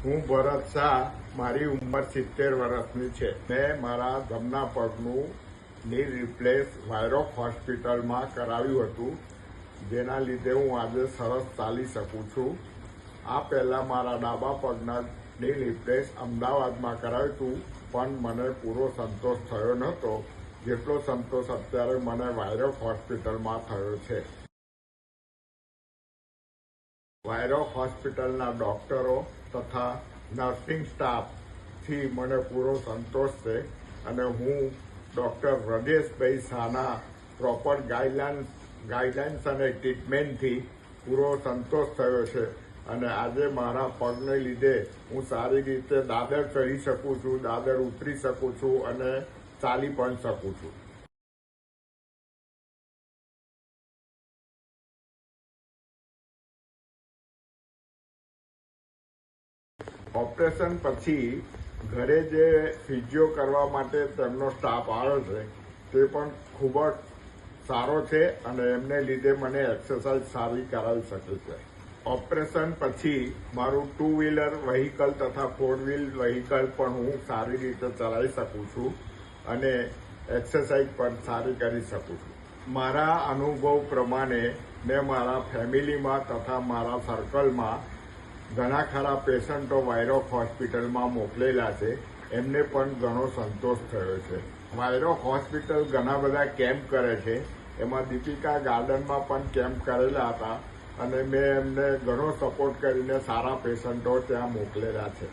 હું ભરત શાહ, મારી ઉંમર 70 વર્ષની છે. મેં મારા જમણા પગનું ની રિપ્લેસ વાયરોક હોસ્પિટલમાં કરાવ્યું હતું, જેના લીધે હું આજે સરસ ચાલી શકું છું. આ પહેલાં મારા ડાબા પગના ની રિપ્લેસ અમદાવાદમાં કરાવ્યું હતું, પણ મને પૂરો સંતોષ થયો નહોતો, જેટલો સંતોષ અત્યારે મને વાયરોક હોસ્પિટલમાં થયો છે. વાયરોક હોસ્પિટલના ડૉક્ટરો તથા નર્સિંગ સ્ટાફથી મને પૂરો સંતોષ છે અને હું ડૉક્ટર વ્રજેશભાઈ શાહના પ્રોપર ગાઈડલાઇન્સ અને ટ્રીટમેન્ટથી પૂરો સંતોષ થયો છે અને આજે મારા પગને લીધે હું સારી રીતે દાદર ચડી શકું છું, દાદર ઉતરી શકું છું અને ચાલી પણ શકું છું. ઓપરેશન પછી ઘરે જે ફિઝિયો કરવા માટે તેમનો સ્ટાફ આવે છે તે પણ ખૂબ જ સારો છે અને એમને લીધે મને એક્સરસાઇઝ સારી કરાવી શકે છે. ઓપરેશન પછી મારું 2 વ્હીલર વ્હીકલ તથા 4 વ્હીલ વ્હીકલ પણ હું સારી રીતે ચલાવી શકું છું અને એક્સરસાઇઝ પણ સારી કરી શકું છું. મારા અનુભવ પ્રમાણે મેં મારા ફેમિલીમાં તથા મારા સર્કલમાં ઘણા ખરા પેશન્ટો વાયરોક હોસ્પિટલમાં મોકલેલા છે, એમને પણ ઘણો સંતોષ થયો છે. વાયરોક હોસ્પિટલ ઘણા બધા કેમ્પ કરે છે, એમાં દીપિકા ગાર્ડનમાં પણ કેમ્પ કરેલા હતા અને મેં એમને ઘણો સપોર્ટ કરીને સારા પેશન્ટો ત્યાં મોકલેલા છે.